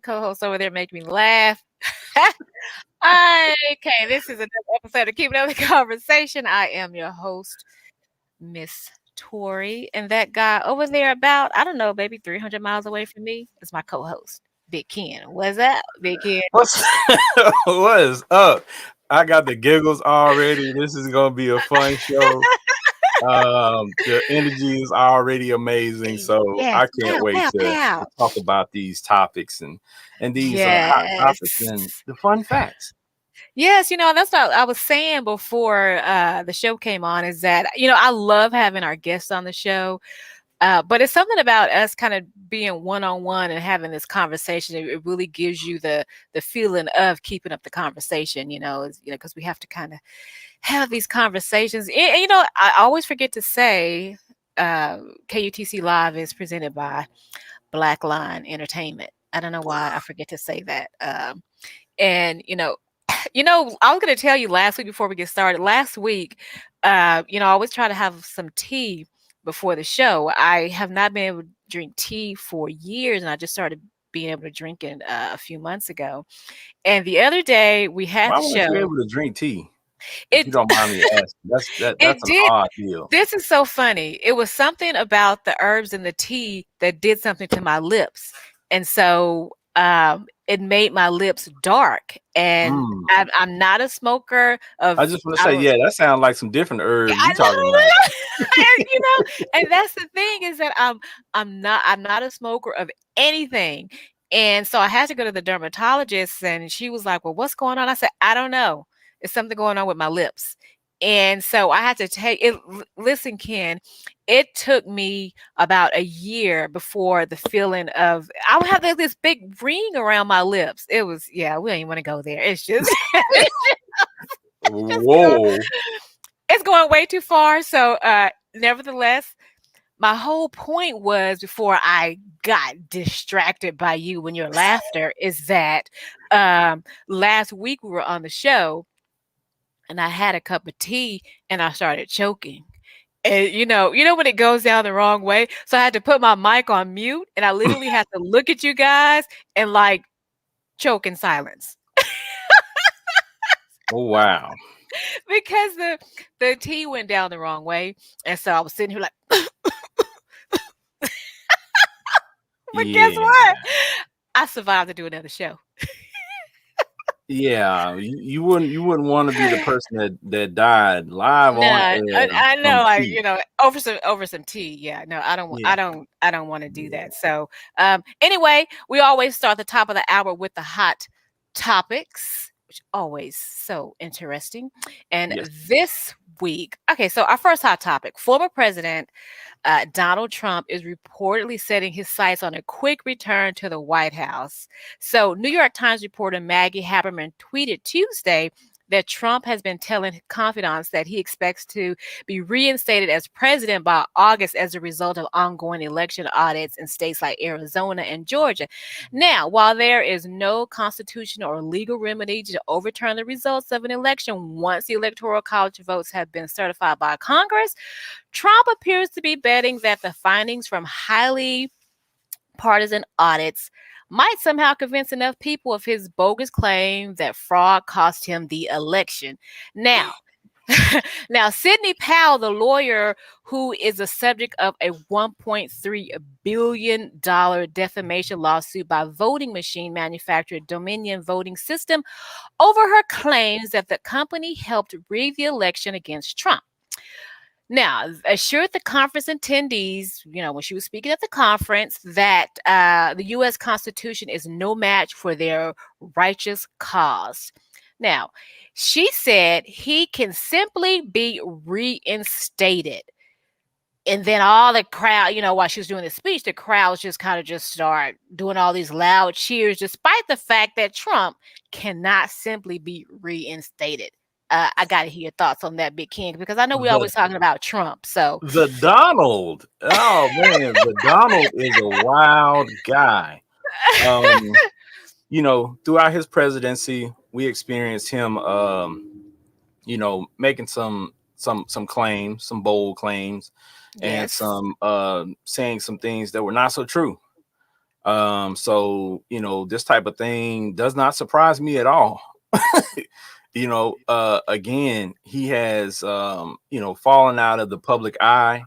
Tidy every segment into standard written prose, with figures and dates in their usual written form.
co-host over there making me laugh. Okay, this is another episode of Keeping Up the Conversation. I am your host, Miss Tori, and that guy over there, about I don't know, maybe 300 miles away from me, is my co-host, Big Ken. What's up, Big Ken? What's what is up? I got the giggles already. This is gonna be a fun show. The energy is already amazing, so Yes, I can't pow, wait pow, to pow. talk about these topics and these hot topics and Yes. the fun facts. Yes, that's what I was saying before the show came on, is that, I love having our guests on the show. But it's something about us kind of being one on one and having this conversation. It really gives you the feeling of keeping up the conversation. Because we have to kind of have these conversations. And, I always forget to say, KUTC Live is presented by Black Line Entertainment. I don't know why I forget to say that. And I was going to tell you last week before we get started. Last week, I always try to have some tea before the show. I have not been able to drink tea for years, and I just started being able to drink it a few months ago. And the other day we had Why the weren't you show. able to drink tea? If you It don't mind me asking, that's it an did. odd deal. This is so funny. It was something about the herbs in the tea that did something to my lips, and so it made my lips dark. And Mm. I'm not a smoker of. I just want to I say, don't. yeah, that sounds like some different herbs I you talking about. know, and, and that's the thing, is that I'm not a smoker of anything, and so I had to go to the dermatologist, and she was like, "Well, what's going on?" I said, "I don't know. It's something going on with my lips." And so I had to take it. Listen, Ken, it took me about a year before the feeling of I would have this big ring around my lips. It was, yeah, we don't even want to go there. It's just just go, Whoa. it's going way too far. So nevertheless, my whole point was, before I got distracted by you when your laughter, is that last week we were on the show, and I had a cup of tea and I started choking. And when it goes down the wrong way. So I had to put my mic on mute, and I literally had to look at you guys and like choke in silence Oh wow. because the tea went down the wrong way. And so I was sitting here like, but guess Yeah. what? I survived to do another show. Yeah, you wouldn't want to be the person that died live No, on I, air I from know, like, tea. over some tea. Yeah, no, I don't, Yeah, I don't want to do yeah, that. So, anyway, we always start the top of the hour with the hot topics, which always so interesting. And yes. this week, okay, so our first hot topic: former President Donald Trump is reportedly setting his sights on a quick return to the White House. So, New York Times reporter Maggie Haberman tweeted Tuesday that Trump has been telling confidants that he expects to be reinstated as president by August as a result of ongoing election audits in states like Arizona and Georgia. Now, while there is no constitutional or legal remedy to overturn the results of an election once the Electoral College votes have been certified by Congress, Trump appears to be betting that the findings from highly partisan audits might somehow convince enough people of his bogus claim that fraud cost him the election. Now, now, Sidney Powell, the lawyer who is the subject of a $1.3 billion defamation lawsuit by voting machine manufacturer Dominion Voting System over her claims that the company helped rig the election against Trump. Now, assured the conference attendees, when she was speaking at the conference, that the U.S. Constitution is no match for their righteous cause. Now, she said he can simply be reinstated. And then all the crowd, while she was doing the speech, the crowds just kind of just start doing all these loud cheers, despite the fact that Trump cannot simply be reinstated. I got to hear your thoughts on that, Big King, because I know we're The always talking about Trump. So, the Donald. Oh man, the Donald is a wild guy. Um, throughout his presidency, we experienced him making some claims, some bold claims, and yes. some saying some things that were not so true. So this type of thing does not surprise me at all. Again, he has fallen out of the public eye.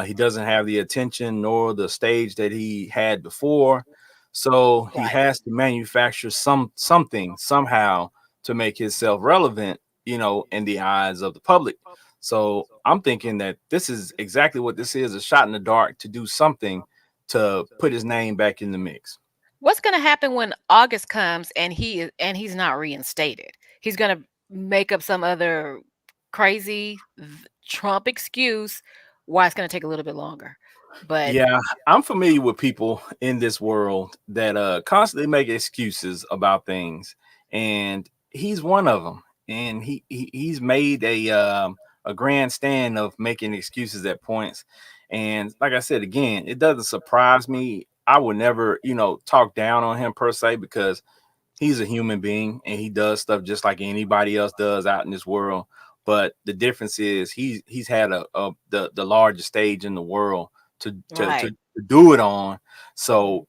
He doesn't have the attention nor the stage that he had before. So he Right. has to manufacture something somehow to make himself relevant, in the eyes of the public. So I'm thinking that this is exactly what this is, a shot in the dark to do something to put his name back in the mix. What's going to happen when August comes and he's not reinstated? He's going to make up some other crazy Trump excuse why it's going to take a little bit longer. But Yeah, I'm familiar with people in this world that constantly make excuses about things, and he's one of them. And he's made a grandstand of making excuses at points. And like I said again, it doesn't surprise me. I would never, talk down on him per se, because he's a human being and he does stuff just like anybody else does out in this world. But the difference is he's had the largest stage in the world to right. do it on. So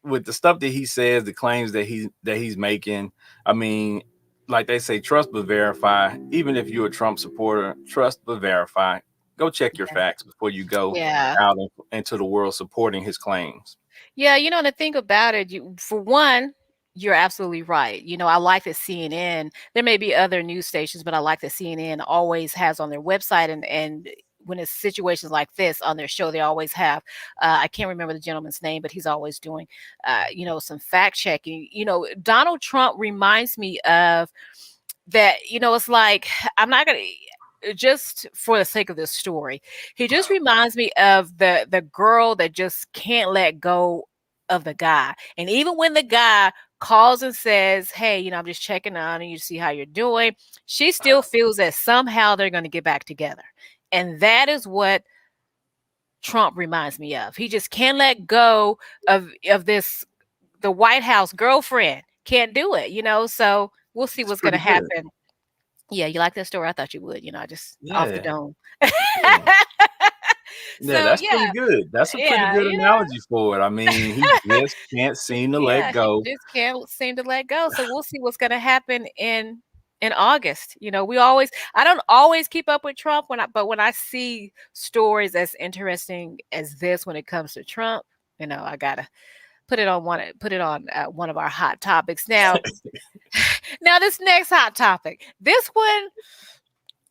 with the stuff that he says, the claims that he's making, I mean, like they say, trust but verify. Even if you're a Trump supporter, trust but verify. Go check your Yeah. facts before you go Yeah. out into the world supporting his claims. Yeah, the thing about it, for one, you're absolutely right. I like that CNN, there may be other news stations, but I like that CNN always has on their website and when it's situations like this on their show, they always have. I can't remember the gentleman's name, but he's always doing, some fact checking. Donald Trump reminds me of that. It's like I'm not gonna just for the sake of this story, he just reminds me of the girl that just can't let go of the guy. And even when the guy calls and says, "Hey, I'm just checking on you to see how you're doing," she still feels that somehow they're going to get back together. And that is what Trump reminds me of. He just can't let go of this, the White House girlfriend. Can't do it. So we'll see It's what's going to pretty good. happen. Yeah, you like that story? I thought you would, just off the Yeah. dome. Yeah. Yeah, So that's pretty yeah, good. That's a pretty yeah, good analogy for it. I mean, he just can't seem to let yeah, he go. just can't seem to let go. So we'll see what's gonna happen in August. We always I don't always keep up with Trump but when I see stories as interesting as this when it comes to Trump, I gotta put it on one of our hot topics. Now this next hot topic. This one,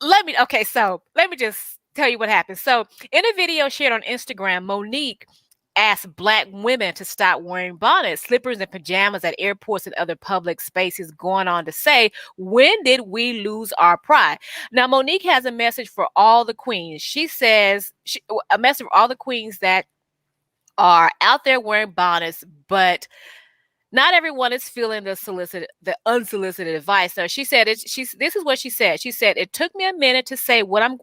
let me just tell you what happened. So, in a video shared on Instagram, Monique asked Black women to stop wearing bonnets, slippers, and pajamas at airports and other public spaces, going on to say, "When did we lose our pride?" Now, Monique has a message for all the queens. She says, a message for all the queens that are out there wearing bonnets, but not everyone is feeling the unsolicited advice. So she said, this is what she said. She said, "It took me a minute to say what I'm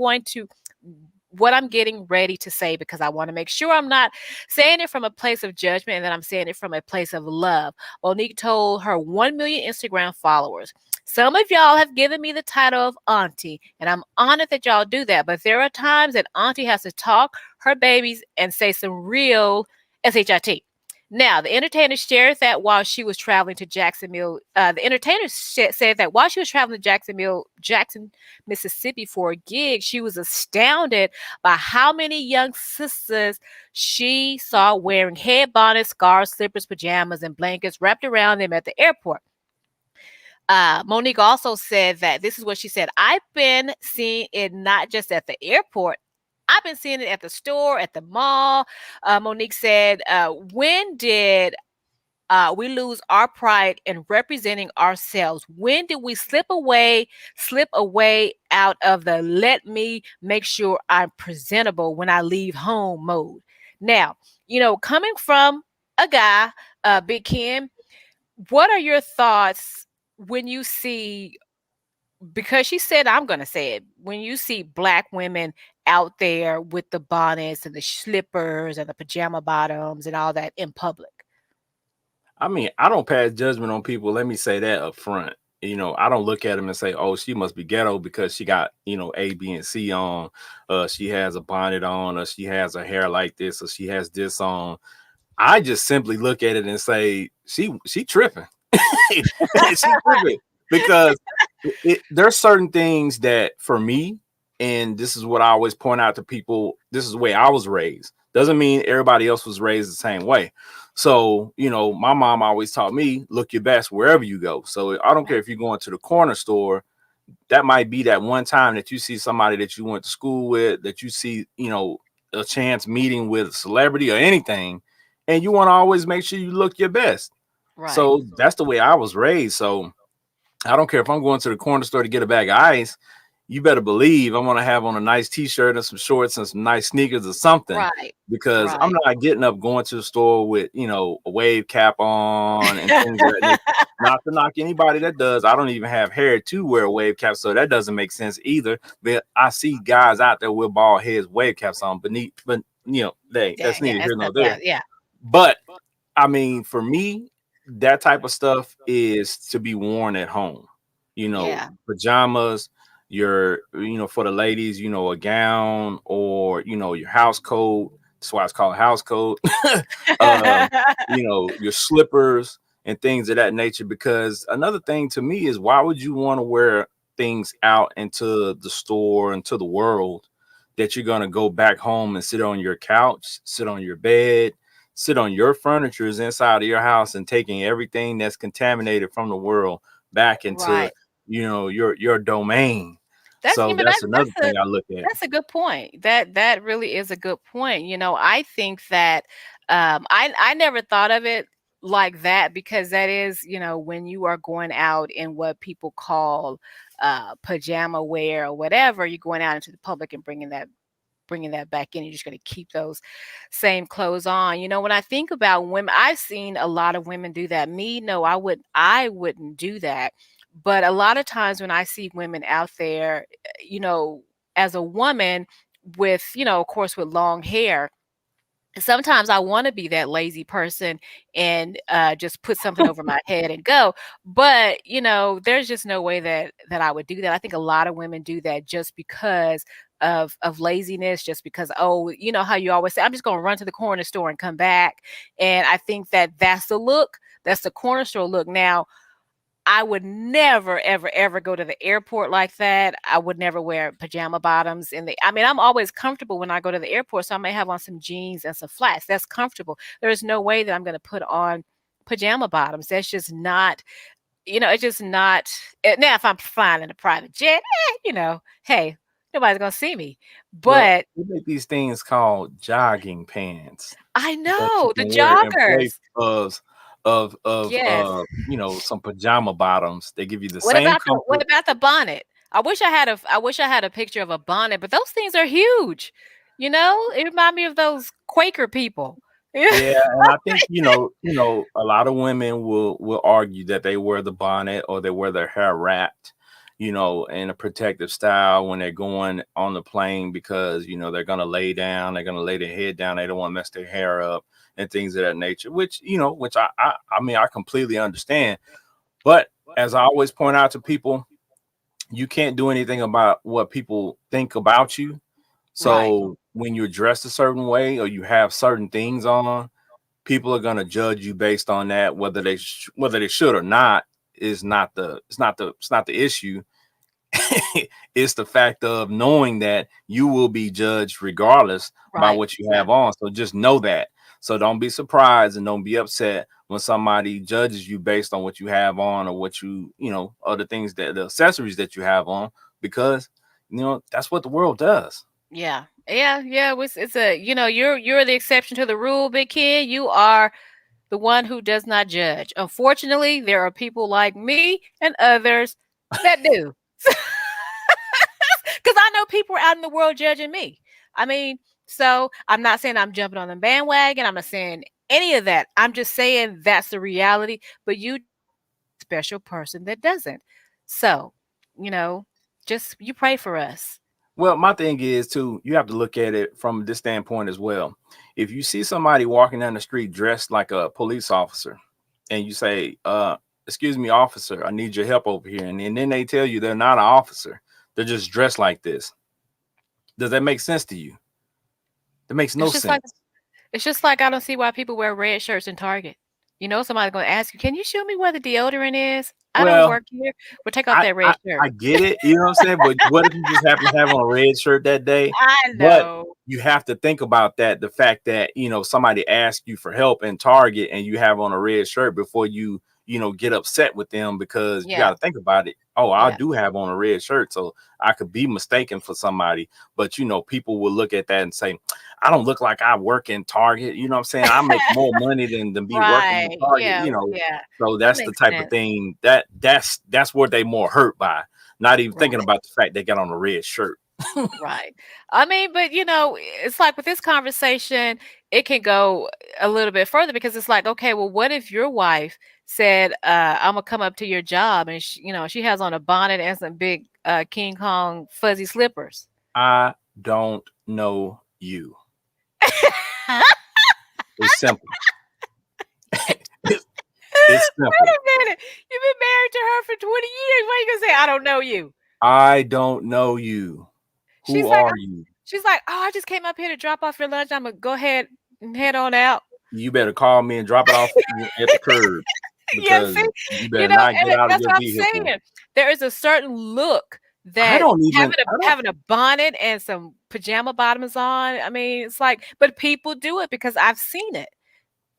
getting ready to say, because I want to make sure I'm not saying it from a place of judgment and that I'm saying it from a place of love." Monique told her 1 million Instagram followers. "Some of y'all have given me the title of auntie, and I'm honored that y'all do that. But there are times that auntie has to talk her babies and say some real shit." Now, the entertainer shared that while she was traveling to Jacksonville, said that while she was traveling to Jackson, Mississippi for a gig, she was astounded by how many young sisters she saw wearing head bonnets, scarves, slippers, pajamas, and blankets wrapped around them at the airport. Monique also said that this is what she said: "I've been seeing it not just at the airport. I've been seeing it at the store, at the mall." Monique said, "When did we lose our pride in representing ourselves? When did we slip away out of the 'let me make sure I'm presentable when I leave home' mode?" Now, coming from a guy, Big Ken, what are your thoughts when you see, because she said, I'm going to say it, when you see Black women out there with the bonnets and the slippers and the pajama bottoms and all that in public? I mean, I don't pass judgment on people. Let me say that up front. I don't look at them and say, "Oh, she must be ghetto because she got, A, B, and C on. She has a bonnet on, or she has her hair like this, or she has this on." I just simply look at it and say, she tripping. She tripping because there's certain things that for me, and this is what I always point out to people. This is the way I was raised. Doesn't mean everybody else was raised the same way. So, my mom always taught me look your best wherever you go. So I don't care if you're going to the corner store, that might be that one time that you see somebody that you went to school with, that you see, a chance meeting with a celebrity or anything, and you want to always make sure you look your best. Right. So that's the way I was raised. So I don't care if I'm going to the corner store to get a bag of ice. You better believe I'm gonna have on a nice t-shirt and some shorts and some nice sneakers or something, Right. because I'm Right. not getting up going to the store with a wave cap on and things of that nature. Not to knock anybody that does. I don't even have hair to wear a wave cap, so that doesn't make sense either. But I see guys out there with bald heads, wave caps on beneath, but Yeah, that's yeah, neither here nor yeah, there. yeah. But I mean, for me, that type of stuff is to be worn at home. Yeah. Pajamas, for the ladies, a gown, or your house coat. That's why it's called house coat. um, your slippers and things of that nature. Because another thing to me is, why would you want to wear things out into the store, into the world, that you're gonna go back home and sit on your couch, sit on your bed, sit on your furnitures inside of your house, and taking everything that's contaminated from the world back into Right. your domain. That's So you know that's another that's thing I look at. That's a good point. That really is a good point. I think that I never thought of it like that, because that is, when you are going out in what people call pajama wear or whatever, you're going out into the public and bringing that back in. You're just going to keep those same clothes on. When I think about women, I've seen a lot of women do that. Me, no, I wouldn't do that. But a lot of times when I see women out there, you know, as a woman with, of course, with long hair, sometimes I want to be that lazy person and just put something over my head and go. But there's just no way that I would do that. I think a lot of women do that just because of laziness, just because, oh, you know how you always say, I'm just going to run to the corner store and come back. And I think that that's the look. That's the corner store look. Now, I would never, ever, ever go to the airport like that. I would never wear pajama bottoms I mean, I'm always comfortable when I go to the airport, so I may have on some jeans and some flats. That's comfortable. There's no way that I'm going to put on pajama bottoms. That's just not, it's just not. Now, if I'm flying in a private jet, hey, nobody's going to see me. Well, But we make these things called jogging pants I that you know the can wear in place joggers. of Yes. some pajama bottoms. They give you the What same about the comfort. what about the bonnet? I wish I had a picture of a bonnet, but those things are huge. It remind me of those Quaker people. Yeah. Yeah, and I think a lot of women will argue that they wear the bonnet or they wear their hair wrapped, in a protective style when they're going on the plane, because they're gonna lay down, they're gonna lay their head down, they don't want to mess their hair up and things of that nature. Which I mean, I completely understand. But as I always point out to people, you can't do anything about what people think about you. Right. So when you're dressed a certain way or you have certain things on, people are gonna judge you based on that. Whether they should or not is not the it's not the issue. It's the fact of knowing that you will be judged regardless by Right. what you Yeah. have on. So just know that. So don't be surprised and don't be upset when somebody judges you based on what you have on, or what other things, that the accessories that you have on, because that's what the world does. Yeah. Yeah. Yeah. It's a you're the exception to the rule, big kid. You are the one who does not judge. Unfortunately, there are people like me and others that do. Because I know people are out in the world judging me. I mean, so I'm not saying I'm jumping on the bandwagon. I'm not saying any of that. I'm just saying that's the reality. But you special person that doesn't. So, you know, just you pray for us. Well, my thing is too, you have to look at it from this standpoint as well. If you see somebody walking down the street dressed like a police officer, and you say, excuse me, officer, I need your help over here. And then they tell you they're not an officer, they're just dressed like this. Does that make sense to you? That makes no It's just like sense. It's just like I don't see why people wear red shirts in Target. You know, somebody's gonna ask you, "Can you show me where the deodorant is? I don't Well, work here." Well, take off I, that I red shirt. I get it, you know what I'm saying? But what if you just happen to have on a red shirt that day? I But know. you have to think about that, the fact that, somebody asked you for help in Target and you have on a red shirt before get upset with them, because you got Yeah, to think about it. Oh, I yeah. do have on a red shirt, so I could be mistaken for somebody. But people will look at that and say, I don't look like I work in Target. You know what I'm saying? I make more money than be working in Right. Target, Yeah, yeah. so That that's the makes type of sense. thing that's what they more hurt by, not even thinking Right. about the fact they got on a red shirt. Right. I mean, but it's like with this conversation, it can go a little bit further because it's like, okay, well, what if your wife said, I'm gonna come up to your job and she has on a bonnet and some big King Kong fuzzy slippers. I don't know you. It's simple. it's, it's Wait simple. a minute. You've been married to her for 20 years. Why are you gonna say I don't know you? I don't know you. Who She's like, are you? she's like, oh, I just came up here to drop off your lunch. I'm gonna go ahead and head on out. You better call me and drop it off at the curb, Yeah, because see, you better not and get out of that's your what I'm vehicle. saying. There is a certain look I that don't even. having a I don't. having a bonnet and some pajama bottoms on. I mean, it's like, but people do it because I've seen it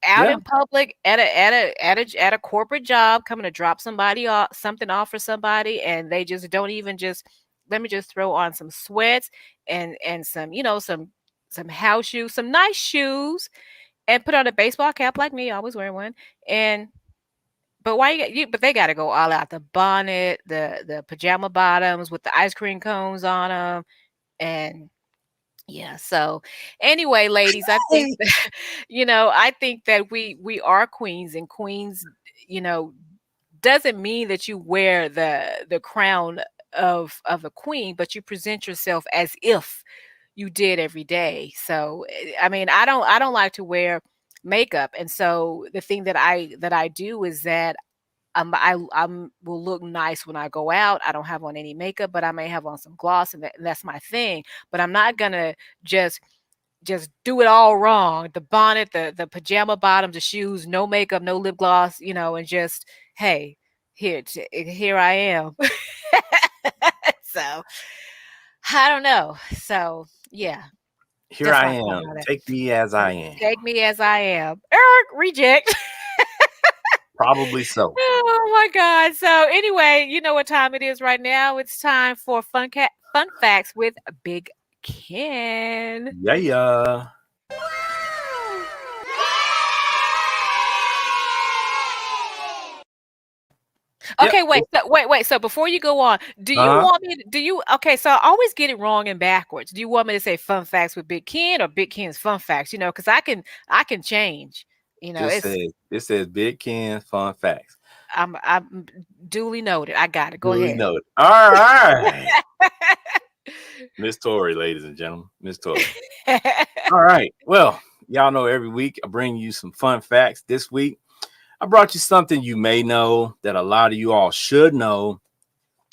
out Yeah, in public at a corporate job, coming to drop somebody off something off for somebody, and they just don't even just let me just throw on some sweats and some some house shoes, some nice shoes, and put on a baseball cap like me, always wearing one, and but why but they gotta go all out. The bonnet, the pajama bottoms with the ice cream cones on them, and yeah, so anyway, ladies, I think that, I think that we are queens, and queens, you know, doesn't mean that you wear the crown of a queen, but you present yourself as if you did every day. So, I mean, I don't like to wear makeup, and so the thing that I do is that I'm will look nice when I go out. I don't have on any makeup, but I may have on some gloss, and that's my thing. But I'm not gonna just just do it all wrong. The bonnet, the pajama bottoms, the shoes, no makeup, no lip gloss, and just hey, here I am. So I don't know. So yeah, here that's I my thought am. on it. Take me as I am. Take me as I am. Eric, reject. Probably so. Oh my God. So anyway, you know what time it is right now. It's time for fun facts with Big Ken. Yeah, yeah. Yep. Okay, wait. So before you go on, do you Uh-huh. want me to, do you okay, so I always get it wrong and backwards. Do you want me to say fun facts with Big Ken or Big Ken's fun facts? Because I can change. It's It says Big Ken fun facts. I'm duly noted. I got it. Go Duly ahead. noted. All right. Miss Tori, ladies and gentlemen. Miss Tori. All right. Well, y'all know every week I bring you some fun facts. This week, I brought you something you may know that a lot of you all should know,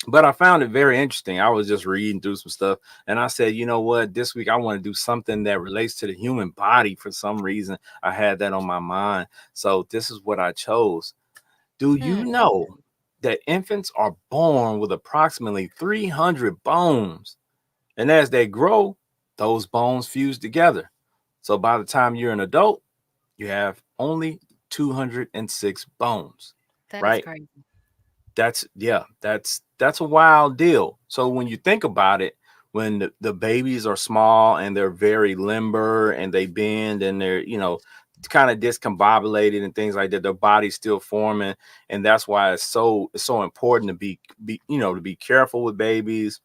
but I found it very interesting. I was just reading through some stuff and I said, you know what? This week I want to do something that relates to the human body. For some reason, I had that on my mind. So this is what I chose. Do you Hmm. know that infants are born with approximately 300 bones? And as they grow, those bones fuse together. So by the time you're an adult, you have only 206 bones, That is right? crazy. That's a wild deal. So when you think about it, when the babies are small and they're very limber and they bend and they're, kind of discombobulated and things like that, their body's still forming. And that's why it's so important to be careful with babies,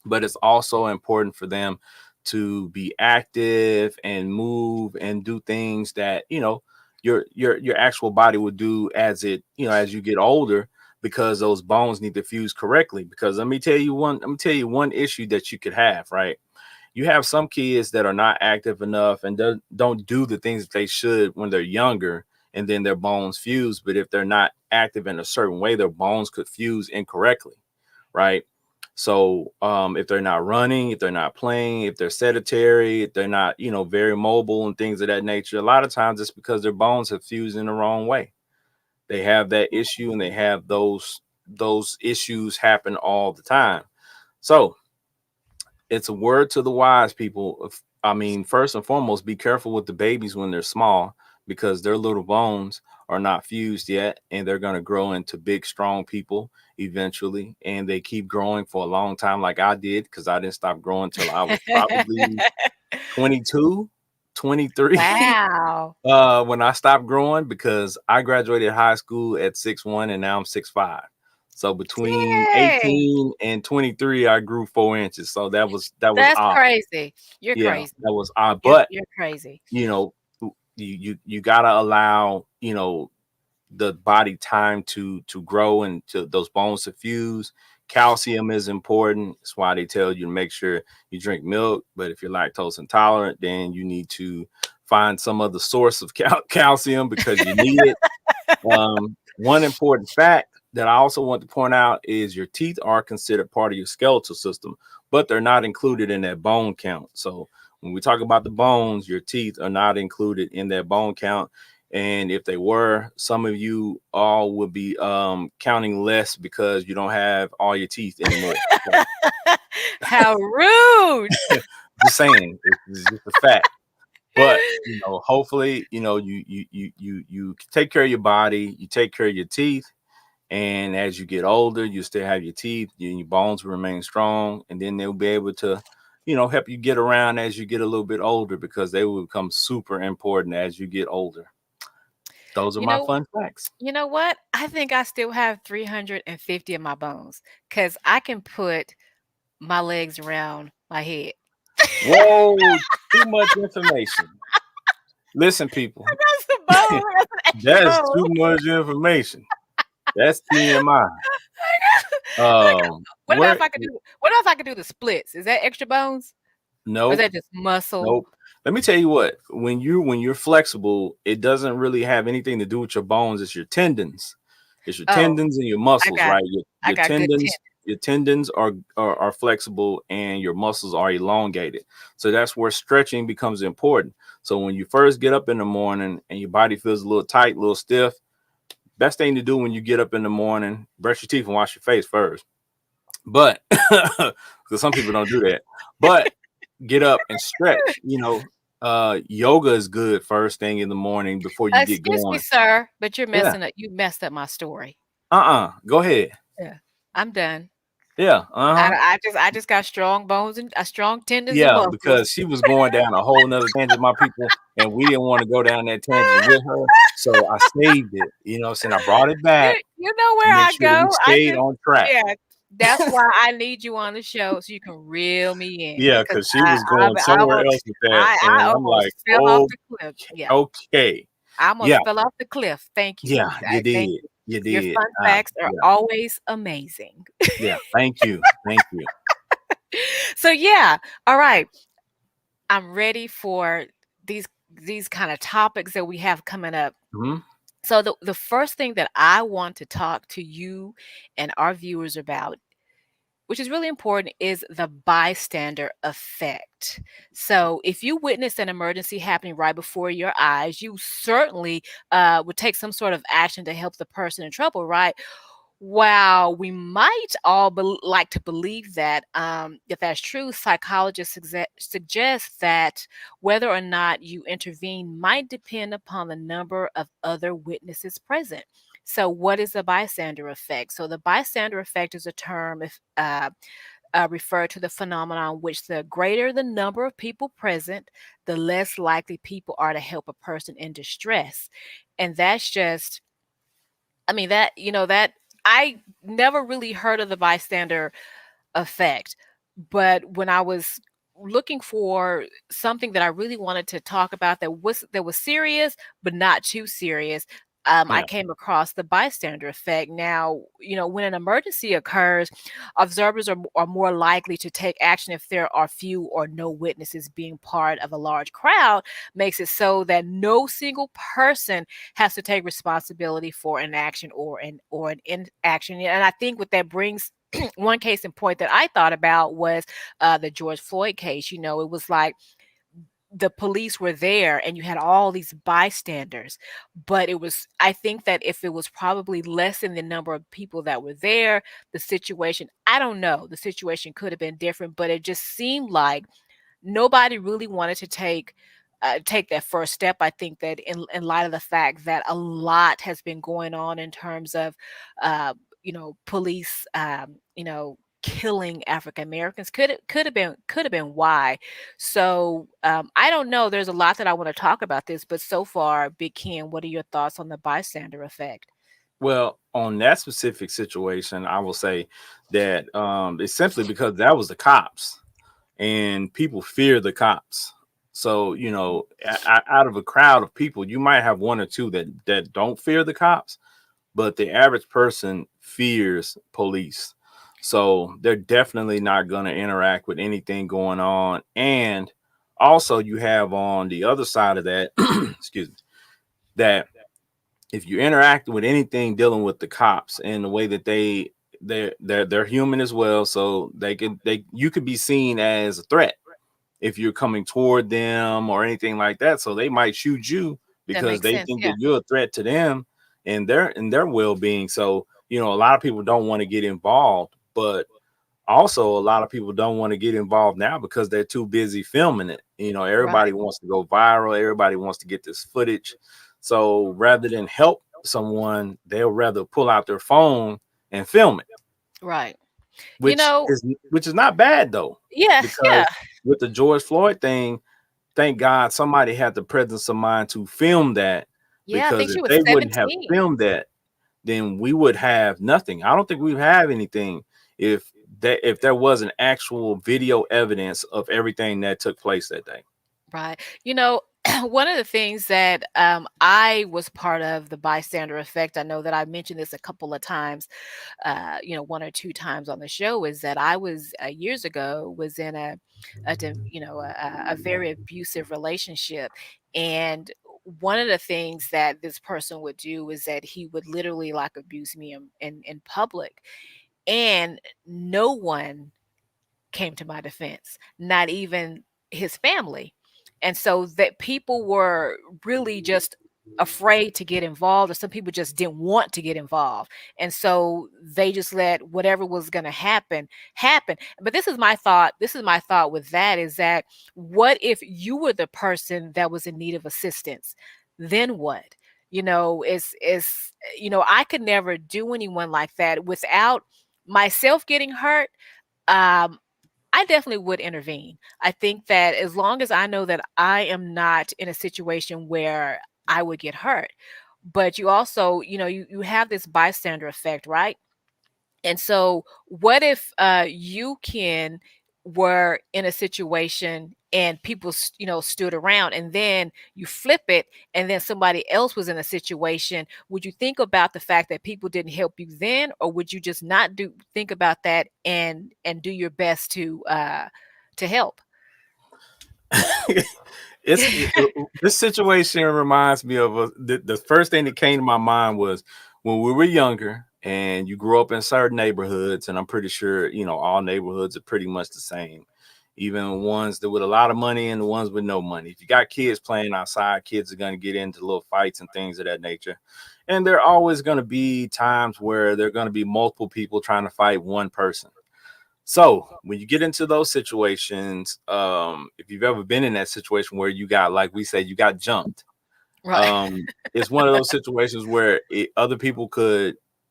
but it's also important for them to be active and move and do things that your actual body would do as you get older, because those bones need to fuse correctly. Because let me tell you one issue that you could have, right? You have some kids that are not active enough and don't do the things that they should when they're younger, and then their bones fuse. But if they're not active in a certain way, their bones could fuse incorrectly, right? So if they're not running, if they're not playing, if they're sedentary, if they're not, very mobile and things of that nature, a lot of times it's because their bones have fused in the wrong way. They have that issue, and they have those issues happen all the time. So it's a word to the wise, people. I mean, first and foremost, be careful with the babies when they're small, because their little bones are not fused yet, and they're going to grow into big, strong people eventually. And they keep growing for a long time, like I did, because I didn't stop growing till I was probably 22, 23. Wow. When I stopped growing, because I graduated high school at 6'1", and now I'm 6'5". So between Dang. 18 and 23, I grew 4 inches. So that was That's odd. crazy. You're Yeah, crazy. that was odd. You're But you're crazy. you know, you gotta allow the body time to grow and to those bones to fuse. Calcium is important. That's why they tell you to make sure you drink milk. But if you're lactose intolerant, then you need to find some other source of calcium, because you need it. One important fact that I also want to point out is your teeth are considered part of your skeletal system, but they're not included in that bone count. So when we talk about the bones, your teeth are not included in that bone count. And if they were, some of you all would be counting less because you don't have all your teeth anymore. So How rude. just saying, it's just a fact. But hopefully, you take care of your body, you take care of your teeth, and as you get older, you still have your teeth, your bones will remain strong, and then they'll be able to, help you get around as you get a little bit older, because they will become super important as you get older. Those are You my know fun facts. you know what? I think I still have 350 of my bones, because I can put my legs around my head. Whoa, too much information. Listen, people, That's the bone. That's an extra that is bone. too much information. That's TMI. Like, what about Where? if I could do the splits? Is that extra bones? Or is Nope. that just muscle? Nope. Let me tell you what, when you're flexible, it doesn't really have anything to do with your bones. It's your tendons. It's your Oh, tendons and your I muscles, got right? Your, I your got good tendons, tendon. your tendons are flexible, and your muscles are elongated. So that's where stretching becomes important. So when you first get up in the morning and your body feels a little tight, a little stiff, best thing to do when you get up in the morning, brush your teeth and wash your face first. But because some people don't do that. But get up and stretch. Yoga is good first thing in the morning before you get Excuse me, going. sir, but Yeah. you messed up my story. Go ahead. Yeah. I'm done. Yeah. Uh-huh. I just got strong bones and strong tendons and Yeah, muscles. because she was going down a whole nother tangent, my people, and we didn't want to go down that tangent with her. So I saved it. Saying I brought it back You know to where make I sure that we go. I stayed just on track. Yeah, that's why I need you on the show so you can reel me in, Yeah, because because she was going I somewhere almost else with that. And I I'm like, almost fell off oh, the cliff. Yeah, okay. I Yeah, almost fell off the cliff. Thank you. yeah, you Thank did. you. You Your did. fun facts are Yeah, always amazing. yeah. Thank you. Thank you. So yeah, all right. I'm ready for these kind of topics that we have coming up. Mhm. So the first thing that I want to talk to you and our viewers about, which is really important, is the bystander effect. So, if you witness an emergency happening right before your eyes, you certainly would take some sort of action to help the person in trouble, right? While we might all like to believe that, if that's true, psychologists suggest that whether or not you intervene might depend upon the number of other witnesses present. So, what is the bystander effect? So, the bystander effect is a term referred to the phenomenon in which the greater the number of people present, the less likely people are to help a person in distress. And that's just, I mean, that I never really heard of the bystander effect. But when I was looking for something that I really wanted to talk about that was serious but not too serious, I Yeah. came across the bystander effect. Now, when an emergency occurs, observers are more likely to take action if there are few or no witnesses. Being part of a large crowd makes it so that no single person has to take responsibility for an action or an inaction. And I think what that brings One case in point that I thought about was the George Floyd case. You know, it was like the police were there and you had all these bystanders, but it was, I think that if it was probably less in the number of people that were there, the situation, I don't know, the situation could have been different, but it just seemed like nobody really wanted to take that first step. I think that in light of the fact that a lot has been going on in terms of, uh, police, killing African Americans, could have been why. So I don't know. There's a lot that I want to talk about this, but so far, Big Ken, what are your thoughts on the bystander effect? Well, on that specific situation, I will say that it's simply because that was the cops, and people fear the cops. So, out of a crowd of people, you might have one or two that don't fear the cops, but the average person fears police. So they're definitely not going to interact with anything going on. And also, you have on the other side of that, excuse me, that if you interact with anything dealing with the cops and the way that they're human as well, so you could be seen as a threat if you're coming toward them or anything like that. So they might shoot you That because makes they sense. think Yeah. that you're a threat to them and their well-being. So, a lot of people don't want to get involved, but also a lot of people don't want to get involved now because they're too busy filming it. Everybody Right. wants to go viral, everybody wants to get this footage. So rather than help someone, they'll rather pull out their phone and film it, Right. You which know, is which is not bad though, yeah, yeah. because with the George Floyd thing, thank God somebody had the presence of mind to film that, Yeah, I because think if she was they wouldn't have 17. filmed that, then we would have nothing. I don't think we have anything if there was an actual video evidence of everything that took place that day. Right. One of the things that I was part of the bystander effect, I know that I mentioned this a couple of times, one or two times on the show, is that I was years ago was in a very abusive relationship. And one of the things that this person would do is that he would literally like abuse me in public. And no one came to my defense, not even his family. And so that people were really just afraid to get involved, or some people just didn't want to get involved. And so they just let whatever was going to happen. But this is my thought with that, is that what if you were the person that was in need of assistance? Then what? I could never do anyone like that without myself getting hurt. um I definitely would intervene. I think that as long as I know that I am not in a situation where I would get hurt. But you also, you have this bystander effect, right? And so what if you can were in a situation and people stood around, and then you flip it, and then somebody else was in a situation? Would you think about the fact that people didn't help you then, or would you just not do think about that and do your best to help? This situation reminds me of the first thing that came to my mind was when we were younger and you grew up in certain neighborhoods, and I'm pretty sure all neighborhoods are pretty much the same, even ones that with a lot of money and the ones with no money. If you got kids playing outside, kids are going to get into little fights and things of that nature, and there are always going to be times where there are going to be multiple people trying to fight one person. So when you get into those situations, if you've ever been in that situation where you got, like we said, you got jumped, Right. it's one of those situations where other people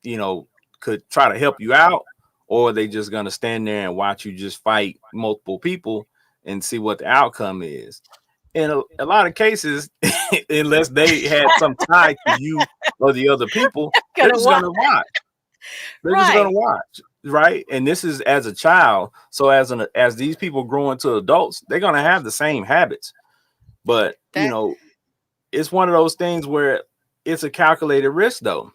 you know, could try to help you out, or they just gonna stand there and watch you just fight multiple people and see what the outcome is. In a lot of cases, unless they had some tie to you or the other people, they're Gonna just what? gonna watch. They're just Right. gonna watch, right? And this is as a child. So as these people grow into adults, they're gonna have the same habits. But That it's one of those things where it's a calculated risk though,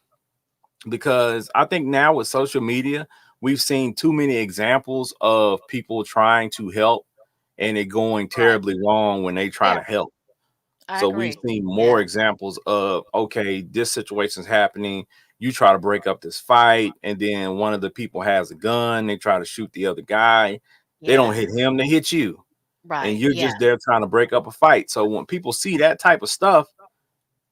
because I think now with social media, we've seen too many examples of people trying to help and it going right. terribly wrong when they try Yeah, to help. I So we've agree. seen more Yeah. examples of, okay, this situation's happening. you try to break up this fight, and then one of the people has a gun, they try to shoot the other guy. They don't Yeah. hit him, they hit you. And Right. you're Yeah. just there trying to break up a fight. So when people see that type of stuff,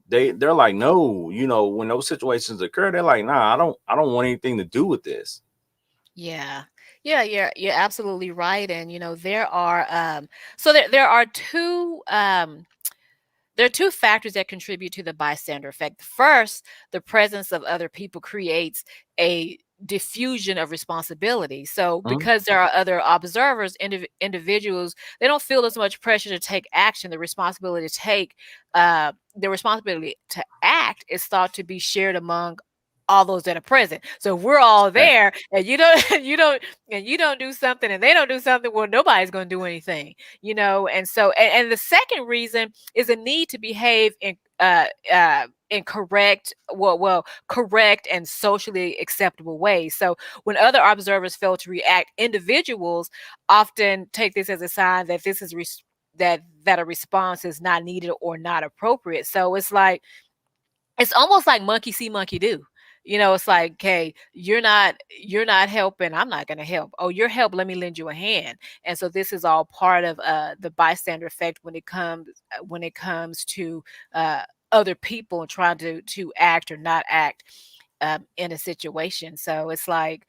they're like, no, when those situations occur, they're like, nah, I don't want anything to do with this. Yeah. Yeah, you're absolutely right. And there are so there are two factors that contribute to the bystander effect. First, the presence of other people creates a diffusion of responsibility. So, Mhm. because there are other observers, individuals, they don't feel as much pressure to take action. The responsibility to act is thought to be shared among all those that are present. So if we're all Right. there, and you don't, you don't do something, and they don't do something, well, nobody's going to do anything. And so, and the second reason is a need to behave in correct and socially acceptable ways. So when other observers fail to react, individuals often take this as a sign that that a response is not needed or not appropriate. So it's almost like monkey see, monkey do. It's like, okay, you're not helping, I'm not going to help. Oh, you're help, let me lend you a hand. And so this is all part of the bystander effect when it comes to uh, other people trying to act or not act in a situation. So it's like,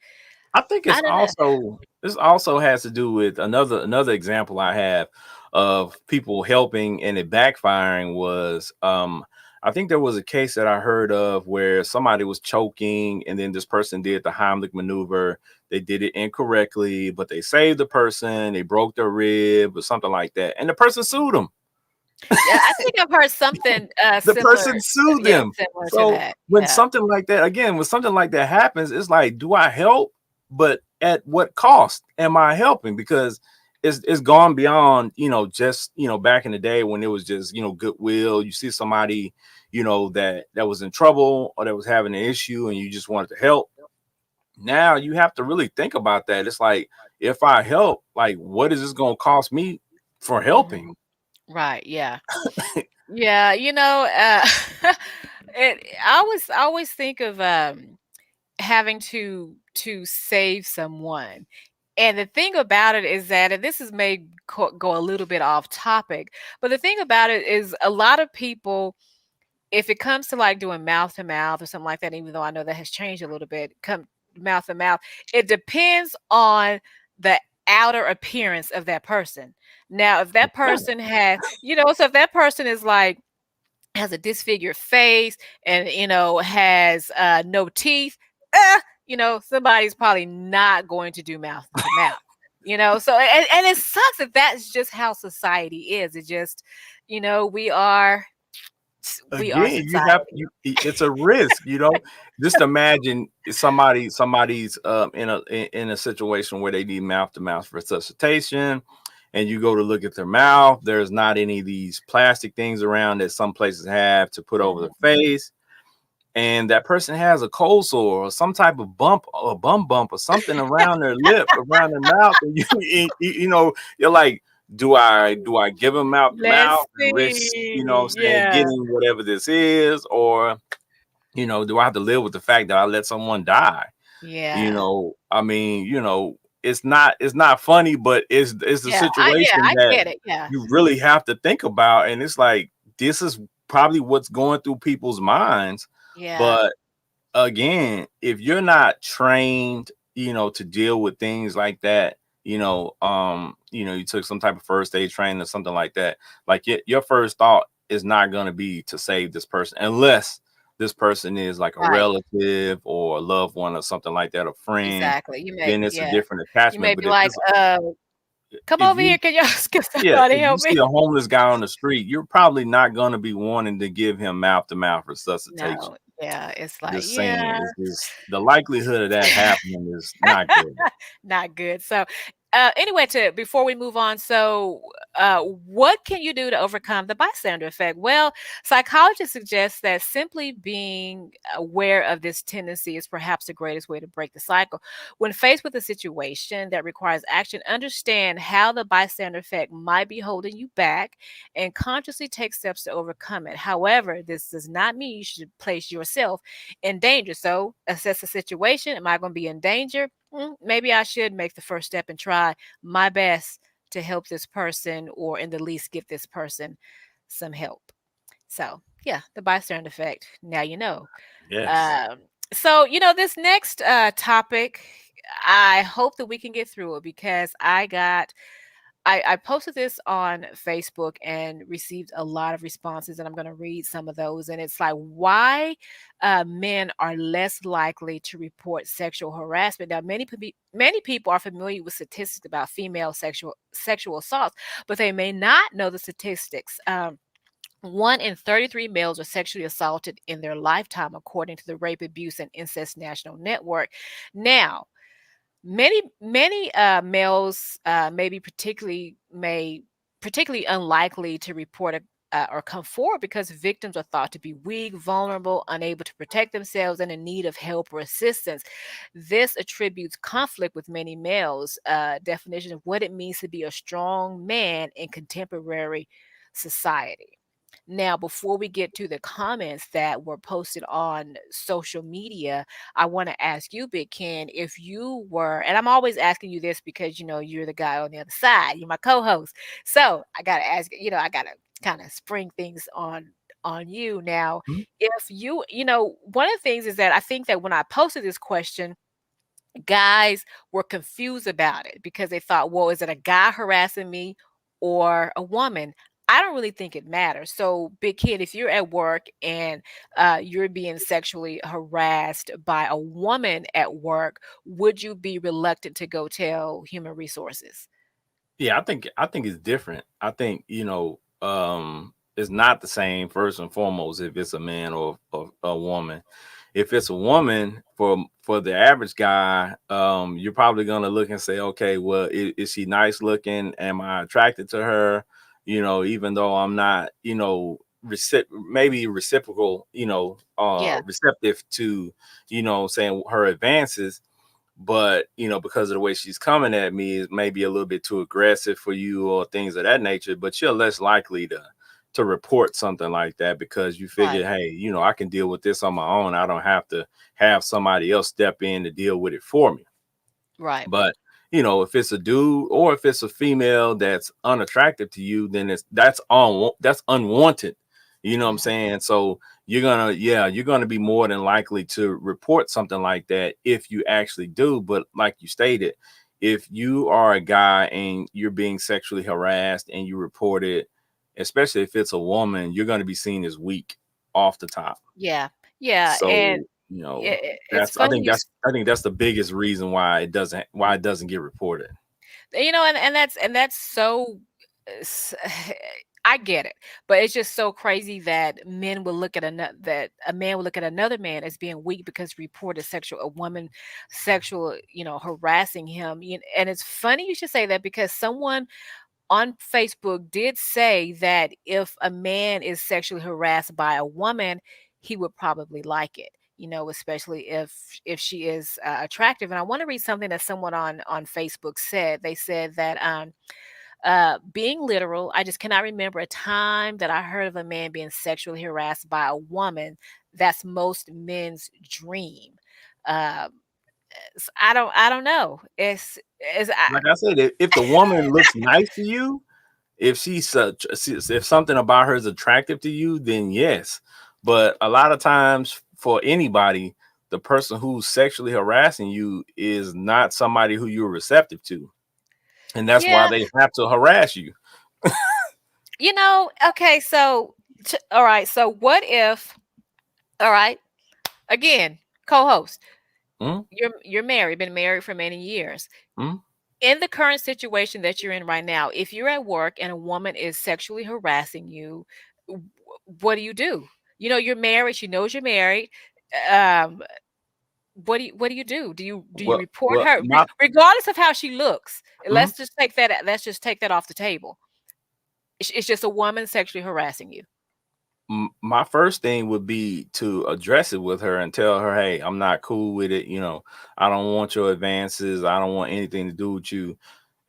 I think I don't know. this also has to do with another example I have of people helping and it backfiring was I think there was a case that I heard of where somebody was choking and then this person did the Heimlich maneuver. They did it incorrectly, but they saved the person, they broke their rib or something like that. And the person sued them. Yeah, I think I've heard something The similar. person sued Yeah, them. similar to So that. when Yeah. something like that happens, it's like, do I help? But at what cost am I helping? Because it's gone beyond, just back in the day when it was just, goodwill. You see somebody, that was in trouble or that was having an issue and you just wanted to help. Now you have to really think about that. It's like, if I help, like, what is this gonna cost me for helping? Mhm. Right. Yeah. Yeah, I always think of having to save someone. And the thing about it is that, and this is may go a little bit off topic, but the thing about it is a lot of people, if it comes to like doing mouth to mouth or something like that, even though I know that has changed a little bit, come mouth to mouth, it depends on the outer appearance of that person. Now, if that person so if that person is like, has a disfigured face and has no teeth, somebody's probably not going to do mouth to mouth. So, and it sucks that that's just how society is. It just, we are Again, you have society. it's a risk, just imagine somebody's in a situation where they need mouth to mouth resuscitation, and you go to look at their mouth, there's not any of these plastic things around that some places have to put over the Mhm. face, and that person has a cold sore or some type of bump or bum bump or something around their lip, around their mouth, and you're like, do I give them mouth to mouth Let's and risk, see. saying Yeah. getting whatever this is, or do I have to live with the fact that I let someone die? Yeah. I mean, it's not funny, but it's a Yeah, situation I that get it. Yeah. you really have to think about, and it's like, this is probably what's going through people's minds. Yeah. But again, if you're not trained, to deal with things like that, you took some type of first aid training or something like that, like your first thought is not going to be to save this person unless this person is like a Right. relative or a loved one or something like that, a friend. Exactly. Then it's a Yeah. different You may attachment. But be like, come if over you here. Can you can yeah, somebody if you help see me? a homeless guy on the street, you're probably not going to be wanting to give him mouth to mouth resuscitation. No. Yeah. It's like, Just saying, yeah. it's just the likelihood of that happening is not good. Not good. So Anyway, to before we move on, so what can you do to overcome the bystander effect? Well, psychologists suggest that simply being aware of this tendency is perhaps the greatest way to break the cycle. When faced with a situation that requires action, understand how the bystander effect might be holding you back and consciously take steps to overcome it. However, this does not mean you should place yourself in danger. So, assess the situation. Am I going to be in danger? Maybe I should make the first step and try my best to help this person, or in the least give this person some help. So, yeah, the bystander effect. Now you know. Yes. Um, so, this next topic, I hope that we can get through it because I posted this on Facebook and received a lot of responses, and I'm going to read some of those. And it's like why men are less likely to report sexual harassment. Now, many people are familiar with statistics about female sexual assaults, but they may not know the statistics. One in 33 males are sexually assaulted in their lifetime, according to the Rape, Abuse, and Incest National Network. Now, many males may particularly unlikely to report or come forward because victims are thought to be weak, vulnerable, unable to protect themselves, and in need of help or assistance. This attributes conflict with many males' definition of what it means to be a strong man in contemporary society. Now, before we get to the comments that were posted on social media, I want to ask you, Big Ken, if you were, and I'm always asking you this because you're the guy on the other side, you're my co-host. So I gotta ask, I gotta kind of spring things on you now. Mhm. If one of the things is that I think that when I posted this question, guys were confused about it because they thought, well, is it a guy harassing me or a woman? I don't really think it matters. So, Big Kid, if you're at work and you're being sexually harassed by a woman at work, would you be reluctant to go tell human resources? Yeah, I think it's different. I think, it's not the same first and foremost if it's a man or a woman. If it's a woman, for the average guy, you're probably gonna look and say, okay, well, is she nice looking? Am I attracted to her? Even though I'm not, maybe reciprocal, Yeah, receptive to, saying her advances, but because of the way she's coming at me is maybe a little bit too aggressive for you or things of that nature, but you're less likely to report something like that because you figure, right, hey, I can deal with this on my own. I don't have to have somebody else step in to deal with it for me. right. But if it's a dude or if it's a female that's unattractive to you, then that's unwanted. You know what I'm Mhm. saying? So you're gonna be more than likely to report something like that if you actually do. But like you stated, if you are a guy and you're being sexually harassed and you report it, especially if it's a woman, you're gonna be seen as weak off the top. Yeah, yeah, and So, it's that's I funny think that's the biggest reason why it doesn't get reported. and that's so s- I get it, but it's just so crazy that men will look at another that a man will look at another man as being weak because reported a woman sexual, harassing him. And it's funny you should say that because someone on Facebook did say that if a man is sexually harassed by a woman, he would probably like it. Especially if she is attractive. And I want to read something that someone on Facebook said. They said that being literal, I just cannot remember a time that I heard of a man being sexually harassed by a woman. That's most men's dream. Um, I don't know. It's Like I said, if the woman looks nice to you, if if something about her is attractive to you, then yes. But a lot of times for anybody, the person who's sexually harassing you is not somebody who you're receptive to. And that's why Yeah, they have to harass you. okay, so all right, so what if all right, again, co-host, Mm, you're married, been married for many years. mm. In the current situation that you're in right now, if you're at work and a woman is sexually harassing you, w- what do? You're married, she knows you're married. Um what do you do? Do you Well, report well, her my regardless of how she looks? mhm. Let's just take that off the table. It's just a woman sexually harassing you. My first thing would be to address it with her and tell her, "Hey, I'm not cool with it. I don't want your advances. I don't want anything to do with you."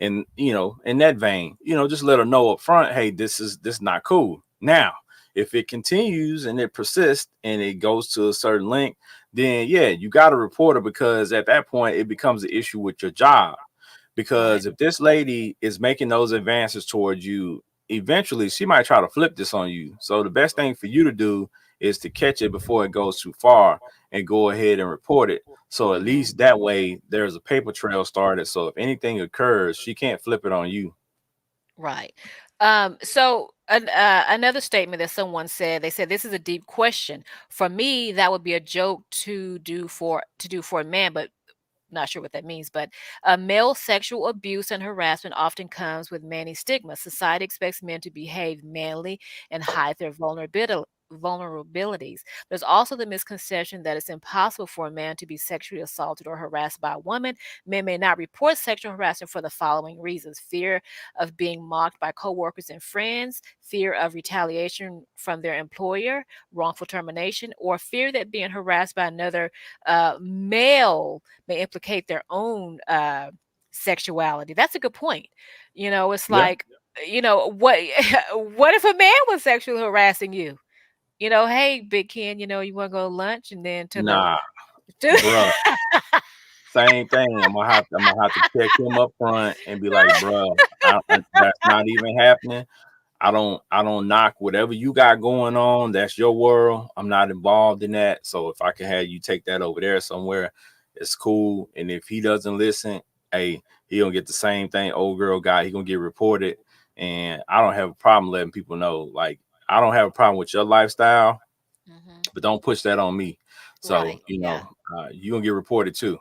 And in that vein, just let her know up front, "Hey, this is not cool." Now, if it continues and it persists and it goes to a certain length, then yeah, you got to report her, because at that point it becomes an issue with your job. Right. Because if this lady is making those advances towards you, eventually she might try to flip this on you. So the best thing for you to do is to catch it before it goes too far and go ahead and report it. So at Hmm. least that way there's a paper trail started. So if anything occurs, she can't flip it on you. Right. Another statement that someone said, they said, this is a deep question. For me, that would be a joke to do for a man, but not sure what that means, but male sexual abuse and harassment often comes with many stigmas. Society expects men to behave manly and hide their vulnerabilities. There's also the misconception that it's impossible for a man to be sexually assaulted or harassed by a woman. Men may not report sexual harassment for the following reasons: fear of being mocked by coworkers and friends, fear of retaliation from their employer, wrongful termination, or fear that being harassed by another male may implicate their own sexuality. That's a good point. It's Yeah. like, what what if a man was sexually harassing you? Hey, big Ken, you want to go to lunch, and then to the Nah, to, bruh. Same thing. I'm gonna have to check him up front and be like, bruh, that's not even happening. I don't knock whatever you got going on. That's your world. I'm not involved in that. So if I can have you take that over there somewhere, it's cool. And if he doesn't listen, hey, he gonna get the same thing old girl got. He gonna get reported. And I don't have a problem letting people know. Like, I don't have a problem with your lifestyle, Mhm. but don't push that on me. So Right. Yeah. you gonna get reported too.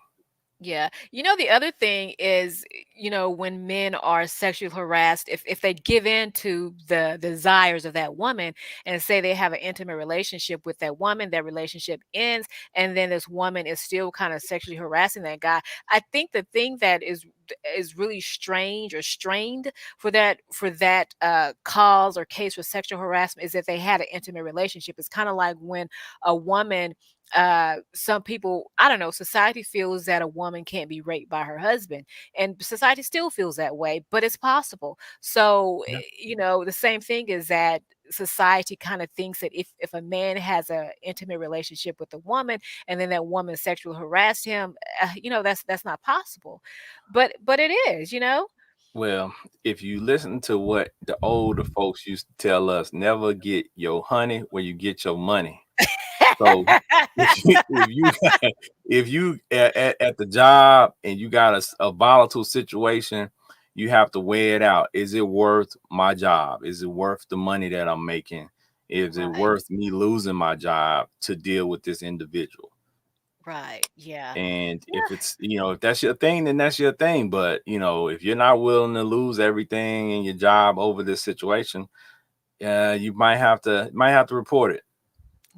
Yeah. The other thing is, when men are sexually harassed, if they give in to the desires of that woman and say they have an intimate relationship with that woman, that relationship ends, and then this woman is still kind of sexually harassing that guy. I think the thing that is really strange or strained for that cause or case for sexual harassment is that they had an intimate relationship. It's kind of like when a woman, some people, I don't know, society feels that a woman can't be raped by her husband, and society still feels that way, but it's possible. So Yeah. the same thing is that society kind of thinks that if a man has a intimate relationship with a woman and then that woman sexually harassed him, that's not possible, but it is. Well, if you listen to what the older folks used to tell us, never get your honey where you get your money. So if you if you at the job and you got a volatile situation, you have to weigh it out. Is it worth my job? Is it worth the money that I'm making? Is it Right. worth me losing my job to deal with this individual? Right. Yeah. And if it's, if that's your thing, then that's your thing. But, if you're not willing to lose everything in your job over this situation, you might have to report it.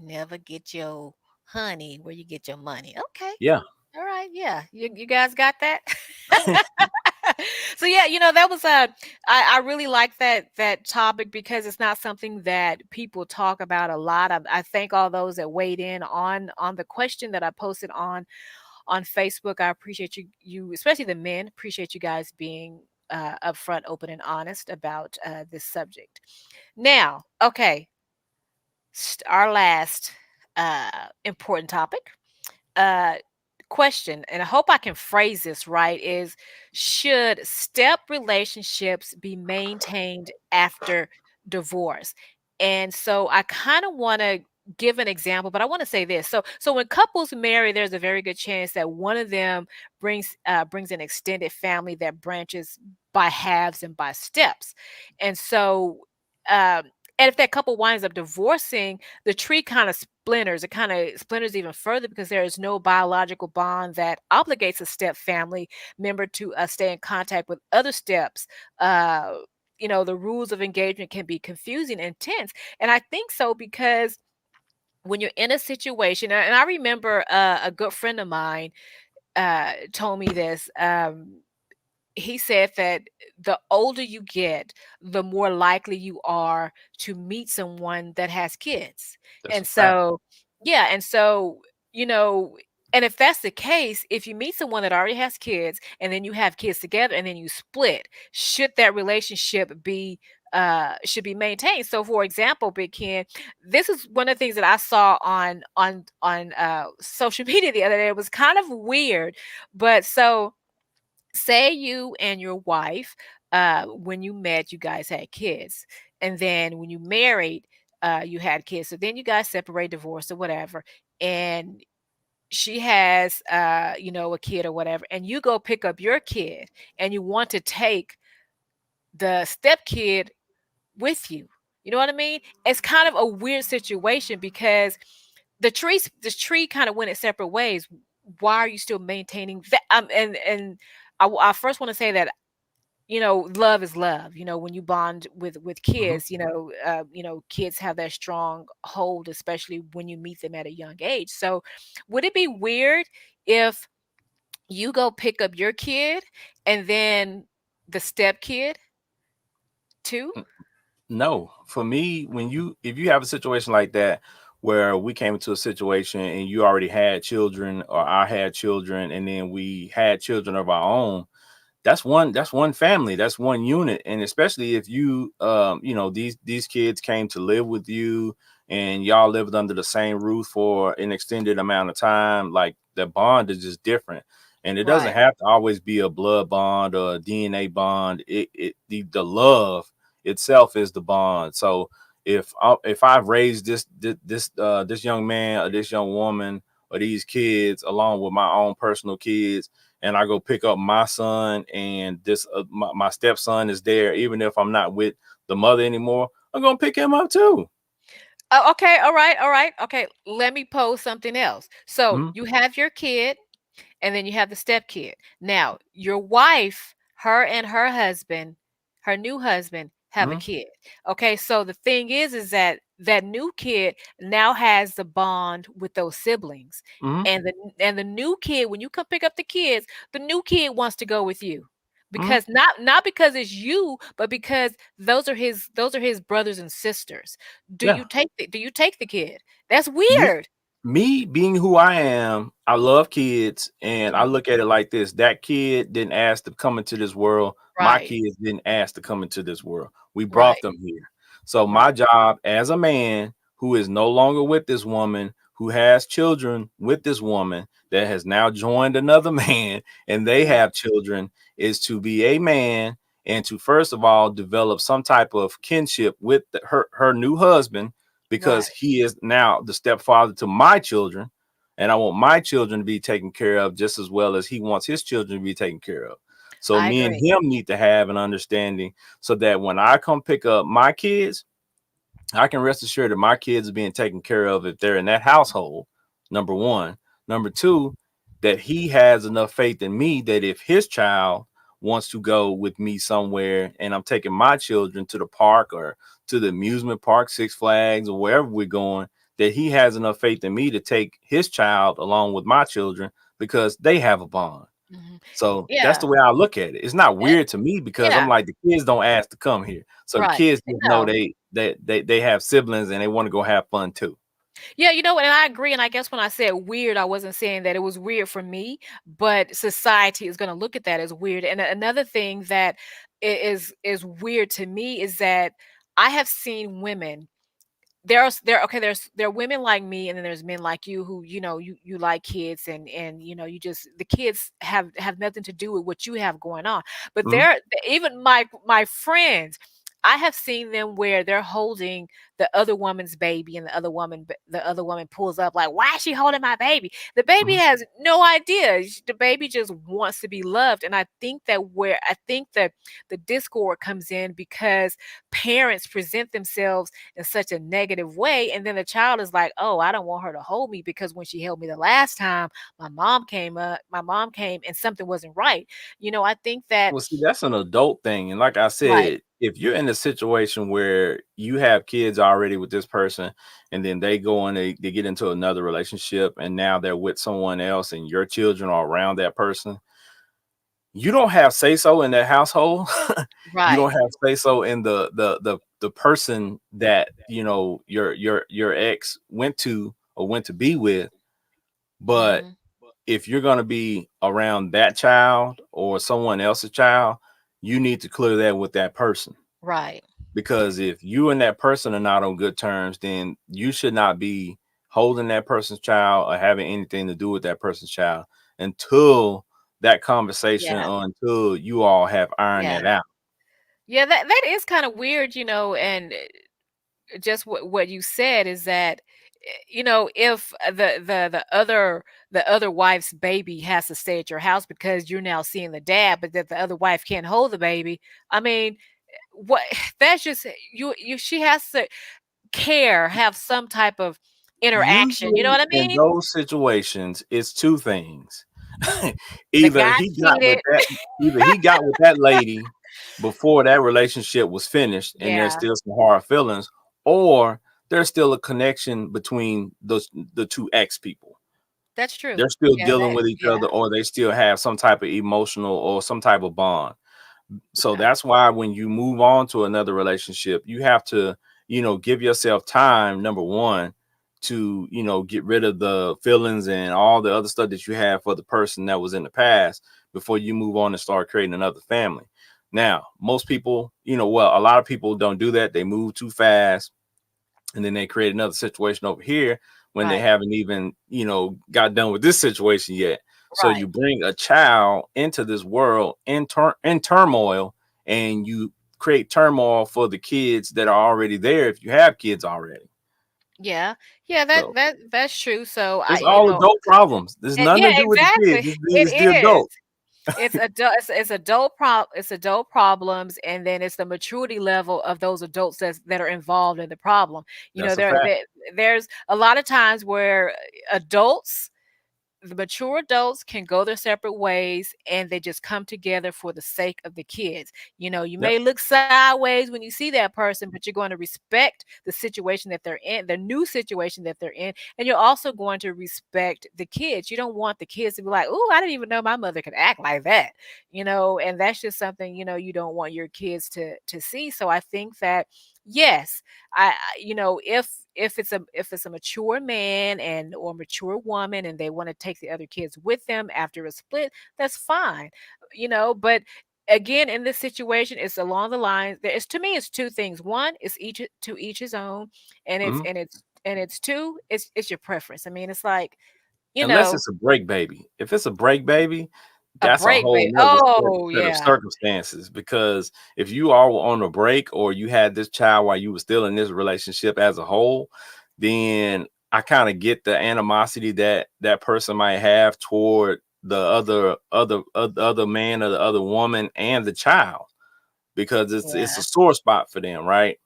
Never get your honey where you get your money. Okay. Yeah. All right. Yeah. You guys got that? So yeah, that was I really like that topic because it's not something that people talk about a lot. I thank all those that weighed in on the question that I posted on Facebook. I appreciate you, especially the men. Appreciate you guys being upfront, open, and honest about this subject. Now, okay, our last important topic. Uh, Question, and I hope I can phrase this right, is should step relationships be maintained after divorce? And so I kind of want to give an example, but I want to say this. So when couples marry, there's a very good chance that one of them brings an extended family that branches by halves and by steps. And so um and if that couple winds up divorcing, the tree kind of splinters. It kind of splinters even further because there is no biological bond that obligates a step family member to stay in contact with other steps. Uh, the rules of engagement can be confusing and tense. And I think so because when you're in a situation, and I remember a good friend of mine told me this. He said that the older you get, the more likely you are to meet someone that has kids. That's And a fact. so, yeah, and so, you know, and if that's the case, if you meet someone that already has kids and then you have kids together and then you split, should that relationship be should be maintained? So for example, Big Ken, this is one of the things that I saw on social media the other day. It was kind of weird, but so say you and your wife, when you met, you guys had kids, and then when you married, you had kids. So then you guys separate, divorce, or whatever, and she has, a kid or whatever, and you go pick up your kid, and you want to take the step kid with you. You know what I mean? It's kind of a weird situation because the tree kind of went its separate ways. Why are you still maintaining that? And I first want to say that love is love. When you bond with Hmm. kids, kids have that strong hold, especially when you meet them at a young age. So would it be weird if you go pick up your kid and then the step kid too? No, for me, when you if you have a situation like that where we came into a situation and you already had children or I had children and then we had children of our own, that's one family, that's one unit. And especially if you these kids came to live with you and y'all lived under the same roof for an extended amount of time, like the bond is just different. And it doesn't Right. have to always be a blood bond or a DNA bond. The love itself is the bond. So if I've raised this young man or this young woman or these kids along with my own personal kids, and I go pick up my son, and my stepson is there, even if I'm not with the mother anymore, I'm gonna pick him up too. Oh, okay. All right. All right. Okay. Let me pose something else. So Hmm. you have your kid, and then you have the step kid. Now, your wife, her and her husband, her new husband, have a Hmm. kid. Okay, so the thing is that that new kid now has the bond with those siblings. Hmm. And the new kid, when you come pick up the kids, the new kid wants to go with you. Hmm. Because not because it's you, but because those are his brothers and sisters. Do Yeah. you take the kid? That's Me, weird. me being who I am, I love kids, and I Mhm. look at it like this: that kid didn't ask to come into this world. My Right. kids didn't ask to come into this world. We brought Right. them here. So my Right. job as a man who is no longer with this woman, who has children with this woman that has now joined another man, and they Yeah. have children, is to be a man and to first of all develop some type of kinship with her new husband, because Right. he is now the stepfather to my children, and I want my children to be taken care of just as well as he wants his children to be taken care of. So I me and agree. him need to have an understanding so that when I come pick up my kids, I can rest assured that my kids are being taken care of if they're in that household. Number one. Number two, that he has enough faith in me that if his child wants to go with me somewhere and I'm taking my children to the park or to the amusement park, Six Flags, or wherever we're going, that he has enough faith in me to take his child along with my children because they have a bond. Mhm. So that's Yeah. the way I look at it. It's not Eh, weird to me because I'm yeah. like, the kids don't ask to come here. So the Right. kids just know No. they have siblings and they want to go have fun too. Yeah, and I agree. And I guess when I said weird, I wasn't saying that it was weird for me, but society is going to look at that as weird. And another thing that is weird to me is that I have seen women. There are women like me, and then there's men like you who you like kids, and you just the kids have nothing to do with what you have going on. But Mhm. even my friends, I have seen them where they're holding the other woman's baby, and the other woman pulls up like, why is she holding my baby? The baby Mhm. has no idea. The baby just wants to be loved. And I think that the discord comes in because parents present themselves in such a negative way, and then the child is like, oh, I don't want her to hold me because when she held me the last time, my mom came and something wasn't right. I think that. Well, see, that's an adult thing, and like I Right. said, if you're in a situation where you have kids already with this person, and then they go and they get into another relationship, and now they're with someone else, and your children are around that person, you don't have say so in that household. You don't Right. have say so in the person that your ex went to or went to be with. But Hmm. if you're going to be around that child or someone else's child, you need to clear that with that person. Right. Because if you and that person are not on good terms, then you should not be holding that person's child or having anything to do with that person's child until that conversation, Yeah. or until you all have ironed Yeah. that out. Yeah. That is kind of weird, and just what you said is that, if the other wife's baby has to stay at your house because you're now seeing the dad, but that the other wife can't hold the baby. I mean, what that's just you she has to have some type of interaction, you know Usually what I in mean? those situations, it's two things. The Either guy he got with cheated. that, either he got with that lady before that relationship was finished and there's Yeah, still some hard feelings, or there's still a connection between the two ex people. that's true. They're still Yeah, dealing with each yeah, other, or they still have some type of emotional or some type of bond. So yeah, that's why when you move on to another relationship, you have to, give yourself time, number one, to, get rid of the feelings and all the other stuff that you have for the person that was in the past before you move on and start creating another family. Now, most people, well, a lot of people don't do that. They move too fast, and then they create another situation over here when they right, haven't even got done with this situation yet. So right. you bring a child into this world in turmoil, and you create turmoil for the kids that are already there if you have kids already. Yeah, yeah, that So that that's true. So it's all adult problems. There's and nothing yeah, to do with the kids. exactly. It It's the is. adult. It's adult problems, and then it's the maturity level of those adults that are involved in the problem. That's a There, fact. there's a lot of times where adults the mature adults can go their separate ways, and they just come together for the sake of the kids. You Yep. may look sideways when you see that person, but you're going to respect the situation that they're in, the new situation that they're in, and you're also going to respect the kids. You don't want the kids to be like, "Oh, I didn't even know my mother could act like that," and that's just something you don't want your kids to see. So I think that yes, if it's a mature man and or mature woman, and they want to take the other kids with them after a split, that's fine. But again, in this situation, it's along the lines there is to me it's two things. One is each his own, and it's Mhm. and it's and it's two, it's your preference. I mean, it's like, you Unless know it's a break baby. If it's a break baby, a that's a break, whole baby. nother Oh set of yeah. circumstances. Because if you are on a break, or you had this child while you were still in this relationship as a whole, then I kind of get the animosity that that person might have toward the other man or the other woman and the child, because it's a Yeah. sore spot for them, right?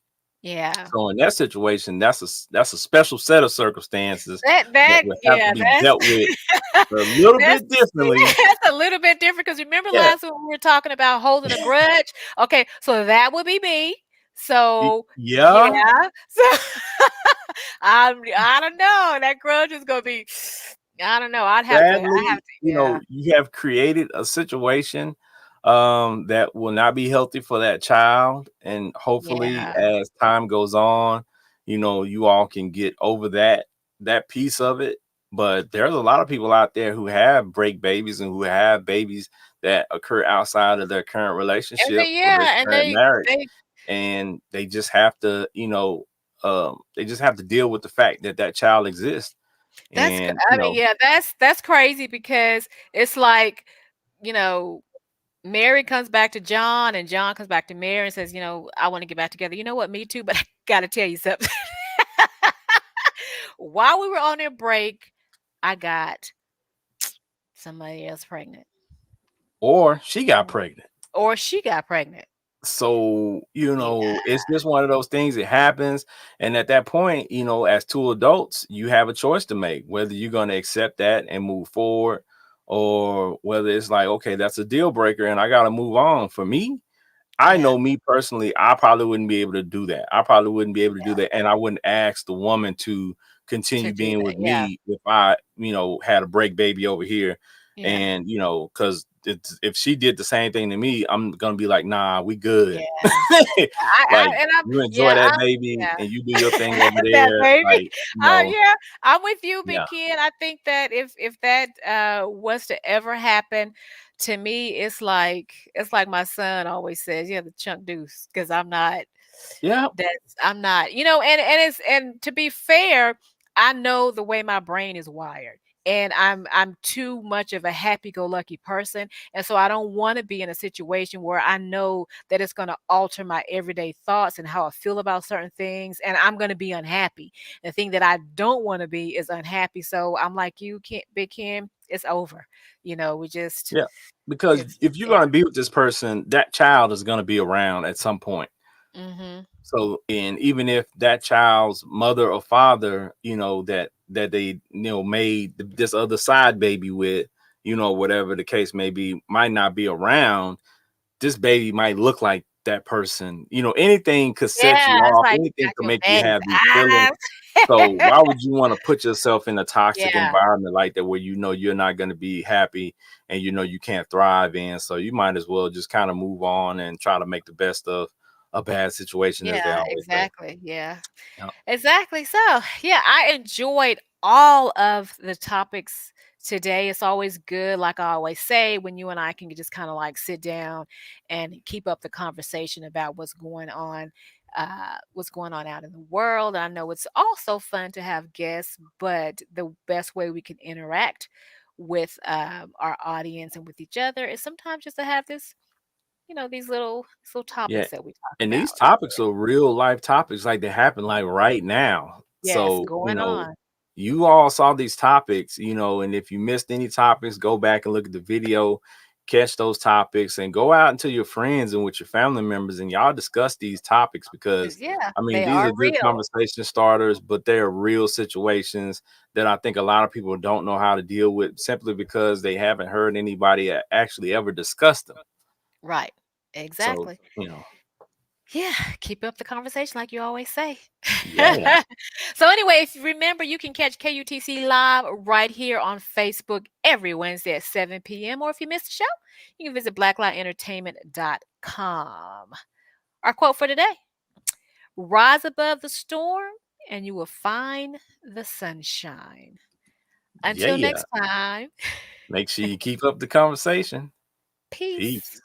Yeah. So in that situation, that's a special set of circumstances that That would have to yeah, be that's dealt with a little that's bit differently. that's a little bit different because remember Yeah. last week we were talking about holding a grudge? Okay, so that would be me. So, Yeah, yeah. So I don't know. That grudge is gonna be I don't know. I have sadly, to yeah. you have created a situation that will not be healthy for that child. And hopefully, Yeah. as time goes on, you all can get over that piece of it. But there's a lot of people out there who have break babies and who have babies that occur outside of their current And relationship they or their yeah, and current they marriage. they And they just have to, they just have to deal with the fact that that child exists. And I mean, yeah, that's crazy because it's like, you know, Mary comes back to John, and John comes back to Mary and says, "I want to get back together." You know what? Me too, but I got to tell you something. While we were on their break, I got somebody else pregnant, or she got pregnant. or she got pregnant. So, Yeah, it's just one of those things. It happens. And at that point, as two adults, you have a choice to make whether you're going to accept that and move forward, or whether it's like, okay, that's a deal breaker and I got to move on. For me, I Yeah, know me personally, I probably wouldn't be able to do that. I probably wouldn't be able to do that, and I wouldn't ask the woman to to continue do being that. with Yeah, me if I, had a break baby over here, yeah, and because if she did the same thing to me, I'm gonna be like, nah, we good. yeah. Like And I'm you enjoy yeah, that baby, yeah. and you do your thing over That there, baby. like Yeah, I'm with you, yeah, big kid. I think that if that was to ever happen to me, it's like my son always says, "Yeah, the chunk deuce," because yeah, I'm not, and to be fair, I know the way my brain is wired. And I'm too much of a happy-go-lucky person. And so I don't want to be in a situation where I know that it's going to alter my everyday thoughts and how I feel about certain things. And I'm going to be unhappy. The thing that I don't want to be is unhappy. So I'm like, you can't, Big Kim, it's over. We just, yeah. Because it's, if you're yeah. gonna be with this person, that child is gonna be around at some point. Hmm. So, and even if that child's mother or father, that they, made this other side baby with, whatever the case may be, might not be around, this baby might look like that person. Anything could set you Yeah. It's off, like, you anything got could your make you daddy's have these feelings. eyes. So why would you want to put yourself in a toxic Yeah. environment like that where you're not going to be happy and you can't thrive in? So you might as well just kind of move on and try to make the best of a bad situation, as they Yeah, always say. exactly. Yeah. Yeah. Exactly. So, yeah, I enjoyed all of the topics today. It's always good, like I always say, when you and I can just kind of like sit down and keep up the conversation about what's going on out in the world. I know it's also fun to have guests, but the best way we can interact with our audience and with each other is sometimes just to have these little Yeah. topics that we talk And these about. topics are real life topics, like they happen like right now. Yes, So, going on. you all saw these topics, and if you missed any topics, go back and look at the video, catch those topics, and go out into your friends and with your family members, and y'all discuss these topics because, 'Cause, yeah, I mean, they these are are good real. conversation starters, but they are real situations that I think a lot of people don't know how to deal with simply because they haven't heard anybody actually ever discuss them. Right. So, Exactly. you know, Yeah, keep up the conversation like you always say. yeah. So anyway, if you remember, you can catch KUTC live right here on Facebook every Wednesday at 7 p.m. Or if you missed the show, you can visit blacklightentertainment.com. Our quote for today: rise above the storm and you will find the sunshine. Yeah, Until yeah. next time, Make sure you keep up the conversation. peace. Peace.